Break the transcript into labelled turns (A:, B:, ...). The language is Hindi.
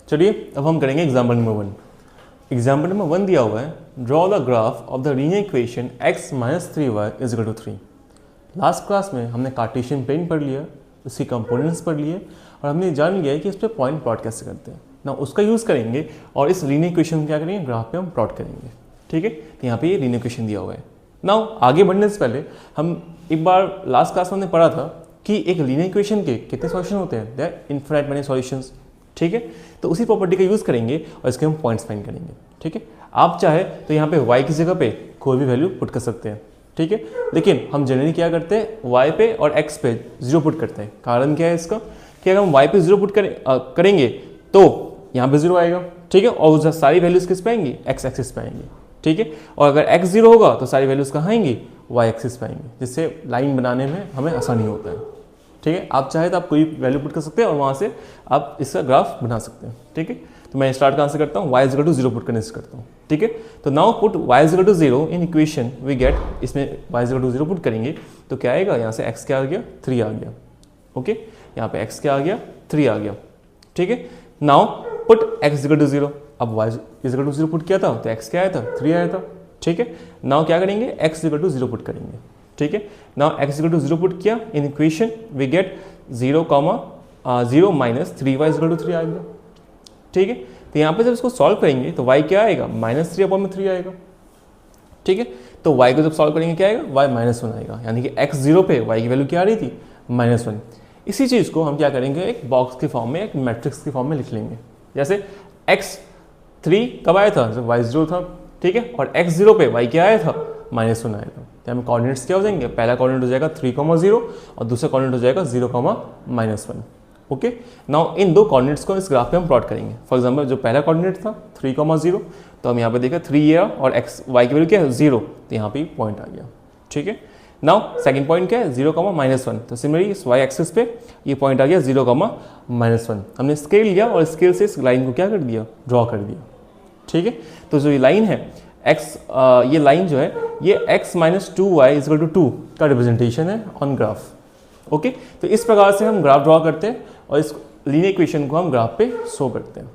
A: चलिए अब हम करेंगे एग्जाम्पल नंबर 1। एग्जाम्पल नंबर 1 दिया हुआ है, draw the graph of the linear equation x minus 3y is equal to 3। Last class में हमने कार्टेशियन प्लेन पढ़ लिया, उसकी कंपोनेंट्स पढ़ लिए और हमने जान लिया है कि इस पर पॉइंट प्लॉट कैसे करते हैं ना, उसका यूज़ करेंगे और इस लीनियर इक्वेशन क्या करेंगे, ग्राफ पे हम प्लॉट करेंगे। ठीक है, तो यहाँ पे ये लीनियर इक्वेशन दिया हुआ है। नाउ आगे बढ़ने से पहले हम एक बार लास्ट क्लास में हमने पढ़ा था कि एक लीनियर इक्वेशन के कितने सॉल्यूशन होते हैं, देयर इनफिनिट मेनी सॉल्यूशंस। ठीक है, तो उसी प्रॉपर्टी का यूज़ करेंगे और इसके हम पॉइंट्स फाइंड करेंगे। ठीक है, आप चाहे तो यहाँ पे y की जगह पे कोई भी वैल्यू पुट कर सकते हैं। ठीक है, लेकिन हम जनरली क्या करते हैं, y पे और x पे 0 पुट करते हैं। कारण क्या है इसका कि अगर हम y पे 0 पुट करेंगे तो यहाँ पे 0 आएगा। ठीक है, और उस सारी वैल्यूज किस पे आएंगी, x एक्सिस पे आएंगी। ठीक है, और अगर x 0 होगा तो सारी वैल्यूज कहाँ आएंगी, y एक्सिस पे आएंगी, जिससे लाइन बनाने में हमें आसानी होता है। ठीक है, आप चाहे तो आप कोई वैल्यू पुट कर सकते हैं और वहाँ से आप इसका ग्राफ बना सकते हैं। ठीक है, तो मैं स्टार्ट कहाँ से करता हूँ, y इक्वल टू 0 पुट करने से करता हूँ। ठीक है, तो now put y equal to 0 in equation we get, इसमें y इक्वल टू 0 पुट करेंगे तो क्या आएगा, यहाँ से x क्या आ गया, 3 आ गया। ओके, यहाँ पे x क्या आ गया, 3 आ गया। ठीक है, now put x equal to 0, अब y इक्वल टू 0 पुट किया था तो x क्या आया था, 3 आया था। ठीक है, नाउ क्या करेंगे, x इक्वल टू 0 पुट करेंगे। ठीक है, now x equal to 0 put किया in equation we get 0 minus 3y equal to 3 आ गया। ठीक है, तो यहाँ पे जब इसको सॉल्व करेंगे तो y क्या आएगा, -3/3 आएगा। ठीक है, तो y को जब सॉल्व करेंगे क्या आएगा, y -1 आएगा, यानी कि x 0 पे y की वैल्यू क्या आ रही थी, -1। इसी चीज़ को हम क्या करेंगे, एक बॉक्स के फॉर्म में, एक मैट्रिक्स के फॉर्म में लिख लेंगे। जैसे x 3 कब आया था, जब y 0 था। ठीक है, और x 0 पे y क्या आया था, -1 आया था। तो हमें कोऑर्डिनेट्स क्या हो जाएंगे, पहला कोऑर्डिनेट हो जाएगा 3,0 और दूसरा कोऑर्डिनेट हो जाएगा 0,-1। ओके, नाउ इन दो कोऑर्डिनेट्स को इस ग्राफ पे हम प्लॉट करेंगे। फॉर एग्जांपल जो पहला कोऑर्डिनेट था 3,0, तो हम यहाँ पे देखा 3 ये और x y की वैल्यू क्या है, 0, तो यहाँ पे पॉइंट आ गया। ठीक है, नाउ सेकंड पॉइंट क्या है, 0,-1, तो सिमिलरली इस y एक्सिस पे ये पॉइंट आ गया 0,-1। हमने स्केल लिया और स्केल से इस लाइन को क्या कर दिया, ड्रॉ कर दिया। ठीक है, तो जो ये लाइन है ये लाइन जो है ये x - 2y = 2 का रिप्रेजेंटेशन है ऑन ग्राफ। ओके, तो इस प्रकार से हम ग्राफ ड्रॉ करते हैं और इस लीनियर इक्वेशन को हम ग्राफ पे शो करते हैं।